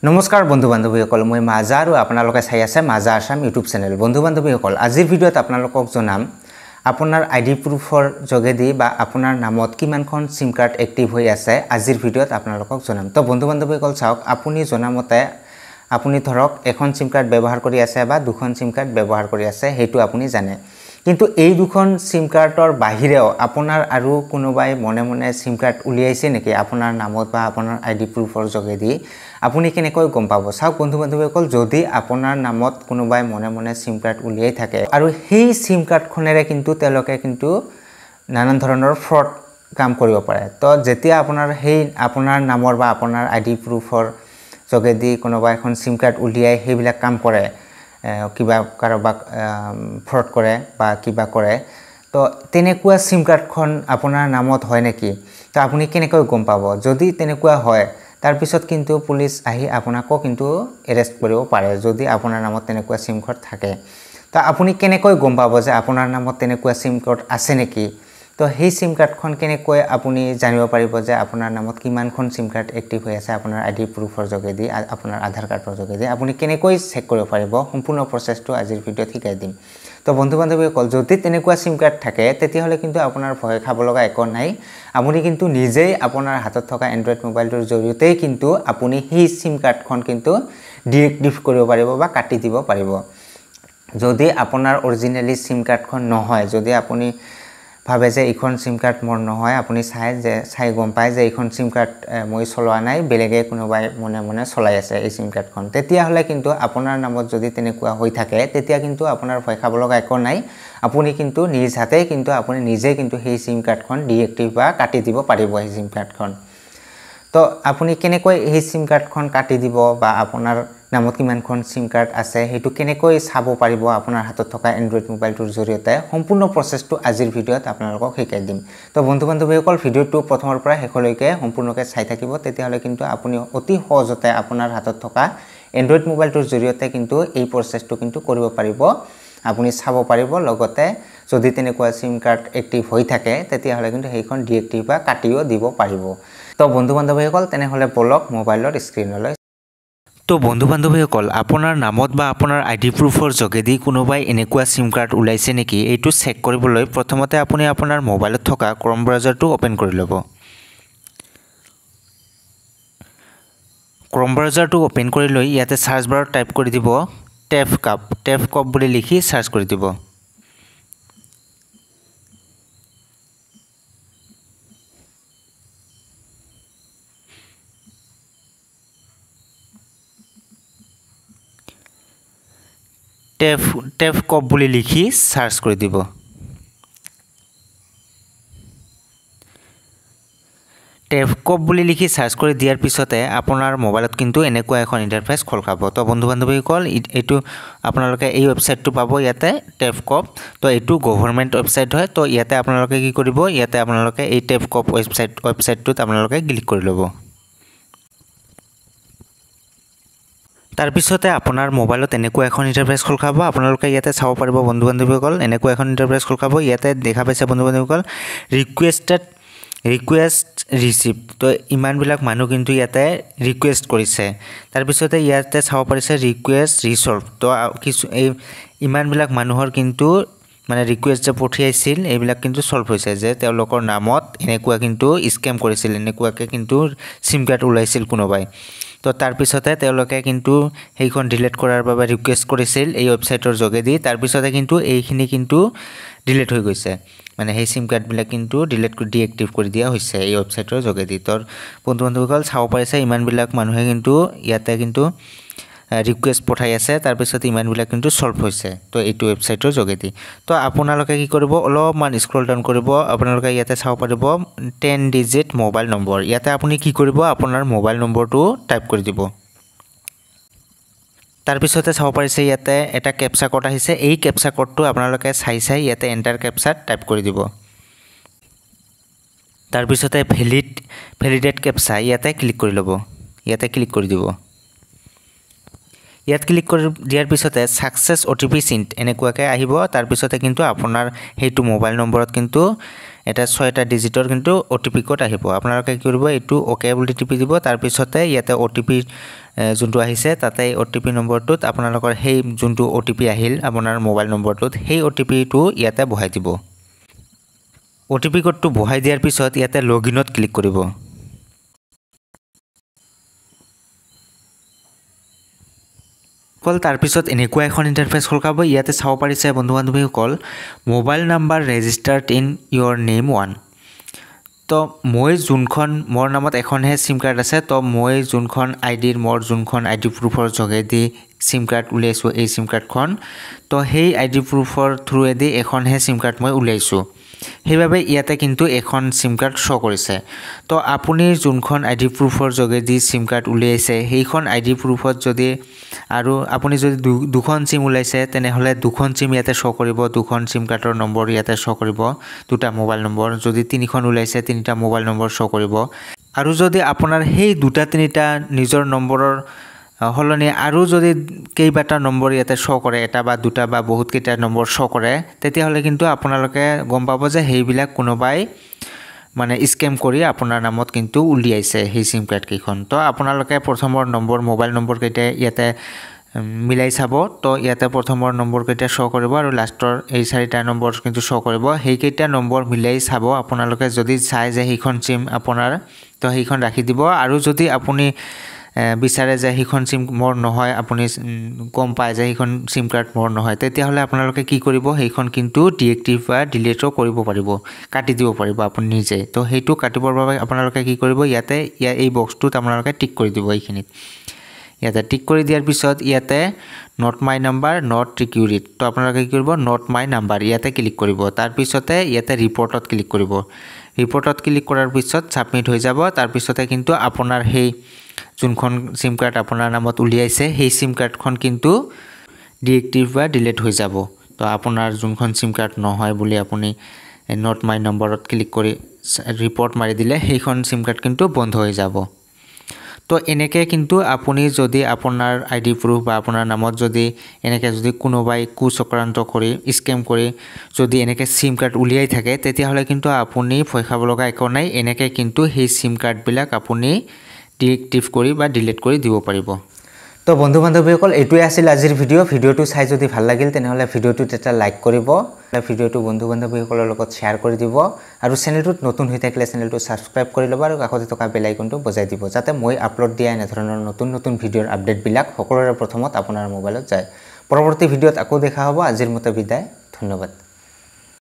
নমস্কাৰ বন্ধু বান্ধৱীসকল মই মাজা আৰু আপোনালোকে চাই আছে মাজা আসাম ইউটিউব চেনেল বন্ধু বান্ধৱীসকল আজিৰ ভিডিঅ'ত আপোনালোকক জনাম আপোনাৰ আইডি প্ৰুফৰ যোগেদি বা আপোনাৰ নামত কিমানখন সিম কাৰ্ড এক্টিভ হৈ আছে আজিৰ ভিডিঅ'ত আপোনালোকক জনাম তো বন্ধু বান্ধৱীসকল চাওক আপুনি জনামতে আপুনি ধৰক এখন সিম কাৰ্ড ব্যৱহাৰ কৰি আছে বা দুখন সিম কাৰ্ড ব্যৱহাৰ কৰি আছে হেতু আপুনি জানে কিন্তু এই দুখন সিম কাৰ্ডৰ বাহিৰেও আপোনাৰ আৰু কোনোবাই মনে মনে সিম কাৰ্ড উলিয়াইছে নেকি আপোনাৰ নামত বা আপোনাৰ আইডি প্ৰুফৰ যোগেদি আপুনি কেনেকৈ গম পাব চাওক বন্ধু বান্ধৱীসকল যদি আপোনাৰ নামত কোনোবাই মনে মনে সিম কাৰ্ড উলিয়াই থাকে আৰু সেই সিম কাৰ্ডখনেৰে কিন্তু তেওঁলোকে কিন্তু নানান ধৰণৰ ফ্ৰড কাম কৰিব পাৰে তো যেতিয়া আপোনাৰ নামৰ বা আপোনাৰ আইডি প্ৰুফৰ যোগেদি কোনোবা এখন সিম কাৰ্ড উলিয়াই সেইবিলাক কাম কৰে কিবা কাৰোবাক ফ্ৰড কৰে বা কিবা কৰে তো তেনেকুৱা সিম কাৰ্ডখন আপোনাৰ নামত হয় নেকি তো আপুনি কেনেকৈ গম পাব যদি তেনেকুৱা হয় তাৰ পিছত কিন্তু পুলিচ আহি আপোনাকো কিন্তু এৰেষ্ট কৰিব পাৰে যদি আপোনাৰ নামত তেনেকুৱা সিম কাৰ্ড থাকে তো আপুনি কেনেকৈ গম পাব যে আপোনাৰ নামত তেনেকুৱা সিম কাৰ্ড আছে নেকি তো সেই সিম কাৰ্ডখন কেনেকৈ আপুনি জানিব পাৰিব যে আপোনাৰ নামত কিমানখন সিম কাৰ্ড এক্টিভ হৈ আছে আপোনাৰ আইডি প্ৰুফৰ যোগেদি আপোনাৰ আধাৰ কাৰ্ডৰ যোগেদি আপুনি কেনেকৈ চেক কৰিব পাৰিব সম্পূৰ্ণ প্ৰচেছটো আজিৰ ভিডিঅ'ত শিকাই দিম তো বন্ধু বান্ধৱীসকল যদি তেনেকুৱা সিম কাৰ্ড থাকে তেতিয়াহ'লে কিন্তু আপোনাৰ ভয় খাব লগা একো নাই আপুনি কিন্তু নিজেই আপোনাৰ হাতত থকা এন্ড্ৰইড মোবাইলটোৰ জৰিয়তে কিন্তু আপুনি সেই সিম কাৰ্ডখন কিন্তু ডিএক্টিভ কৰিব পাৰিব বা কাটি দিব পাৰিব যদি আপোনাৰ অৰিজিনালি সিম কাৰ্ডখন নহয় যদি আপুনি ভাবে যে এইখন সিম কাৰ্ড মোৰ নহয় আপুনি চাই গম পায় যে এইখন সিম কাৰ্ড মই চলোৱা নাই বেলেগে কোনোবাই মনে মনে চলাই আছে এই সিম কাৰ্ডখন তেতিয়াহ'লে কিন্তু আপোনাৰ নামত যদি তেনেকুৱা হৈ থাকে তেতিয়া কিন্তু আপোনাৰ ভয় খাব লগা একো নাই আপুনি কিন্তু নিজ হাতে কিন্তু আপুনি নিজে কিন্তু সেই সিম কাৰ্ডখন ডিএক্টিভ বা কাটি দিব পাৰিব এই সিম কাৰ্ডখন তো আপুনি কেনেকৈ এই সিম কাৰ্ডখন কাটি দিব বা আপোনাৰ নামত কিমানখন সিম কাৰ্ড আছে হেতু কেনেকৈ চাব পাৰিব আপোনাৰ হাতত থকা এন্ড্ৰইড মোবাইলটোৰ জৰিয়তে সম্পূৰ্ণ প্ৰচেছটো আজিৰ ভিডিঅ'ত আপোনালোকক শিকাই দিম তো বন্ধু বান্ধৱীসকল ভিডিঅ'টো প্ৰথমৰ পৰা শেষলৈকে সম্পূৰ্ণকৈ চাই থাকিব তেতিয়াহ'লে কিন্তু আপুনি অতি সহজতে আপোনাৰ হাতত থকা এন্ড্ৰইড মোবাইলটোৰ জৰিয়তে কিন্তু এই প্ৰচেছটো কিন্তু কৰিব পাৰিব আপুনি চাব পাৰিব লগতে যদি তেনেকুৱা সিম কাৰ্ড এক্টিভ হৈ থাকে তেতিয়াহ'লে কিন্তু সেইখন ডিএক্টিভ বা কাটিও দিব পাৰিব তো বন্ধু বান্ধৱীসকল তেনেহ'লে বলক মোবাইলৰ স্ক্ৰীনলৈ তো বন্ধু বান্ধৱীসকল আপোনাৰ নামত বা আপোনাৰ আইডি প্ৰুফৰ যোগেদি কোনোবাই এনেকুৱা সিম কাৰ্ড ওলাইছে নেকি এইটো চেক কৰিবলৈ প্ৰথমতে আপুনি আপোনাৰ মোবাইলত থকা ক্ৰম ব্ৰাউজাৰটো ওপেন কৰি ল'ব ক্ৰম ব্ৰাউজাৰটো ওপেন কৰি লৈ ইয়াতে সাৰ্চ বাৰত টাইপ কৰি দিব টেফ কাপ বুলি লিখি সাৰ্চ কৰি দিব টেফ কপ বুলি লিখি সাৰ্চ কৰি দিব টেফ কপ বুলি লিখি সাৰ্চ কৰি দিয়াৰ পিছতে আপোনাৰ মোবাইলত কিন্তু এনেকুৱা এখন ইন্টাৰফেস খোল খাব তো বন্ধু বান্ধৱীসকল এইটো আপোনালোকে এই ওয়েবসাইটটো পাব ইয়াতে টেফ কপ তো এইটো গভৰ্ণমেণ্ট ওয়েবসাইট হয় তো ইয়াতে আপোনালোকে কি কৰিব ইয়াতে আপোনালোকে এই টেফ কপ ওয়েবসাইটটোত আপোনালোকে ক্লিক কৰি ল'ব তাৰ পিছতে আপোনাৰ মোবাইলত এনেকুৱা এখন ইন্টাৰফেস খোল খাব আপোনালোকে ইয়াতে চাব পাৰিব বন্ধু বান্ধৱীসকল এনেকুৱা এখন ইন্টাৰফেস খোল খাব ইয়াতে দেখা পাইছে বন্ধু বান্ধৱীসকল ৰিকুৱেষ্ট ৰিচিভ তো ইমানবিলাক মানুহ কিন্তু ইয়াতে ৰিকুৱেষ্ট কৰিছে তাৰ পিছতে ইয়াতে চাব পাৰিছে ৰিকুৱেষ্ট ৰিচল্ভ তো কিছু এই ইমানবিলাক মানুহৰ কিন্তু মানে ৰিকুৱেষ্ট যে পঠিয়াইছিল এইবিলাক কিন্তু সলভ হৈছে যে তেওঁলোকৰ নামত এনেকুৱা কিন্তু স্কেম কৰিছিল এনেকুৱাকে কিন্তু সিম কাৰ্ড ওলাইছিল কোনোবাই তো তাৰ পিছতে তেওঁলোকে কিন্তু সেইখন ডিলিট কৰাৰ বাবে ৰিকুৱেষ্ট কৰিছিল এই ওয়েবসাইটৰ যোগেদি তাৰ পিছতে কিন্তু এইখিনি কিন্তু ডিলিট হৈ গৈছে মানে সেই সিম কাৰ্ডবিলাক কিন্তু ডিএক্টিভ কৰি দিয়া হৈছে এই ওয়েবসাইটৰ যোগেদি তো বন্ধু বান্ধৱীসকল চাব পাৰিছে ইমানবিলাক মানুহে কিন্তু ইয়াতে কিন্তু ৰিকুৱেষ্ট পঠাই আছে তাৰ পিছত ইমানবিলাক কিন্তু সলভ হৈছে তো এইটো ওয়েবসাইটৰ যোগেদি তো আপোনালোকে কি কৰিব অলপমান স্ক্ৰল ডাউন কৰিব আপোনালোকে ইয়াতে চাব পাৰিব 10 ডিজিট মোবাইল নম্বৰ ইয়াতে আপুনি কি কৰিব আপোনাৰ মোবাইল নম্বৰটো টাইপ কৰি দিব তাৰ পিছতে চাব পাৰিছে ইয়াতে এটা ক্যাপচা কোড আহিছে এই ক্যাপচা কোডটো আপোনালোকে চাই ইয়াতে এন্টাৰ ক্যাপচাত টাইপ কৰি দিব তাৰ পিছতে ভ্যালিডেট ক্যাপচা ইয়াতে ক্লিক কৰি ল'ব ইয়াতে ক্লিক কৰি দিব ইয়াত ক্লিক কৰি দিয়াৰ পিছতে সাকসেস ওটিপি সিন্ট এনেকুৱাকৈ আহিব তাৰ পিছতে কিন্তু আপোনাৰ হেতু মোবাইল নম্বৰত কিন্তু এটা 6টা ডিজিটৰ কিন্তু ওটিপি কোড আহিব আপোনালোকে কি কৰিব এটো ওকে বুলি টিপি দিব তাৰ পিছতে ইয়াতে ওটিপি যোনটো আহিছে তাতে OTP নম্বৰটোত আপোনালোকৰ সেই যোনটো OTP আহিল আপোনাৰ মোবাইল নম্বৰটোত সেই OTPটো ইয়াতে বহাই দিব OTP কোডটো বহাই দিয়াৰ পিছত ইয়াতে লগইনত ক্লিক কৰিব তাৰ পিছত এনেকুৱা এখন ইন্টাৰফেস খলকাব ইয়াতে চাও পাৰিছে বন্ধু-বান্ধৱীসকল mobile number registered in your name 1 তো মই যোনখন মোৰ নামত এখনহে সিম কাৰ্ড আছে তো মই যোনখন আইডিৰ মোৰ যোনখন আইডি প্ৰুফৰ যোগেদি সিম কাৰ্ড উলাইছো এই সিম কাৰ্ডখন তো সেই আইডি প্ৰুফৰ থ্ৰুৱেদি এখনহে সিম কাৰ্ড মই উলাইছো সেইভাবে ইয়াতে কিন্তু এখন সিম কাৰ্ড শো কৰিছে তো আপুনি যোনখন আইডি প্ৰুফৰ যোগেদি সিম কাৰ্ড উলাইছে সেইখন আইডি প্ৰুফত যদি আৰু আপুনি যদি দুখন সিম উলাইছে তেনেহলে দুখন সিম ইয়াতে শো কৰিব দুখন সিম কাৰ্ডৰ নম্বৰ ইয়াতে শো কৰিব দুটা মোবাইল নম্বৰ যদি তিনিখন উলাইছে তিনিটা মোবাইল নম্বৰ শো কৰিব আৰু যদি আপোনাৰ সেই দুটা তিনিটা নিজৰ নম্বৰৰ হলনি আৰু যদি কেইবাটা নম্বৰ ইয়াতে শো কৰে এটা বা দুটা বা বহুত কেইটা নম্বৰ শো কৰে তেতিয়া হলে কিন্তু আপোনালোকে গম পাব যে হেইবিলাক কোনোবাই মানে স্ক্যাম কৰি আপোনাৰ নামত কিন্তু উলিয়াইছে সেই সিম কাৰ্ড কেইখন তো আপোনালোকে প্ৰথমৰ নম্বৰ মোবাইল নম্বৰ কেইটা ইয়াতে মিলাই চাব তো ইয়াতে প্ৰথমৰ নম্বৰ কেইটা শো কৰিব আৰু লাষ্টৰ এই চাৰিটা নম্বৰ কিন্তু শো কৰিব সেই কেইটা নম্বৰ মিলাই চাব আপোনালোকে যদি চাই যে সেইখন সিম আপোনাৰ তো সেইখন ৰাখি দিব আৰু যদি আপুনি বিচাৰে যে সেইখন সিম মোৰ নহয় আপুনি কম পায় যে সেইখন সিম কাৰ্ড মোৰ নহয় তেতিয়া হলে আপোনালোকে কি কৰিব সেইখন কিন্তু ডিএক্টিভ বা ডিলিট কৰিব পাৰিব কাটি দিব পাৰিব আপুনি নিজে তো হেতু কাটিবৰ বাবে আপোনালোকে কি কৰিব ইয়াতে এই বক্সটোত আপোনালোকে টিক কৰি দিব এইখিনিত ইয়াতে টিক কৰি দিয়াৰ পিছত ইয়াতে নট মাই নাম্বাৰ নট ৰিকিউৰিড তো আপোনালোকে কি কৰিব নট মাই নাম্বাৰ ইয়াতে ক্লিক কৰিব তাৰ পিছতে ইয়াতে ৰিপৰ্টত ক্লিক কৰিব ৰিপৰ্টত ক্লিক কৰাৰ পিছত সাবমিট হৈ যাব তাৰ পিছতে কিন্তু আপোনাৰ সেই যোনখন সিম কাৰ্ড আপোনাৰ নামত উলিয়াইছে সেই সিম কাৰ্ডখন কিন্তু ডিএক্টিভ বা ডিলিট হৈ যাব তো আপোনাৰ যোনখন সিম কাৰ্ড নহয় বুলি আপুনি নট মাই নম্বৰত ক্লিক কৰি ৰিপৰ্ট মাৰি দিলে সেইখন সিম কাৰ্ড কিন্তু বন্ধ হৈ যাব তো এনেকে কিন্তু আপুনি যদি আপোনাৰ আইডি প্ৰুফ বা আপোনাৰ নামত যদি এনেকে যদি কোনোবাই কুচক্ৰান্ত কৰি স্ক্যাম কৰি যদি এনেকে সিম কাৰ্ড উলিয়াই থাকে তেতিয়া হলে কিন্তু আপুনি ভয় খাব লগা একো নাই এনেকে কিন্তু সেই সিম কাৰ্ড বিলাক আপুনি ডিএক্টিভ কৰি বা ডিলিট কৰি দিব পাৰিব তো বন্ধু-বান্ধৱীসকল এটোই আছিল আজিৰ ভিডিওটো চাই যদি ভাল লাগিল তেনেহলে ভিডিওটোত এটা লাইক কৰিব ভিডিওটো বন্ধু-বান্ধৱীসকলৰ লগত শেয়াৰ কৰি দিব আৰু চেনেলটোত নতুন হৈ থাকিলে চেনেলটো সাবস্ক্ৰাইব কৰি ল'ব আৰু কাষতে থকা বেল আইকনটো বজাই দিব যাতে মই আপলোড দিয়া এনে ধৰণৰ নতুন ভিডিওৰ আপডেট বিলাক সকলোৰে প্ৰথমত আপোনাৰ মোবাইলত যায় পৰৱৰ্তী ভিডিওত আকৌ দেখা হ'ব আজিৰ মতে বিদায় ধন্যবাদ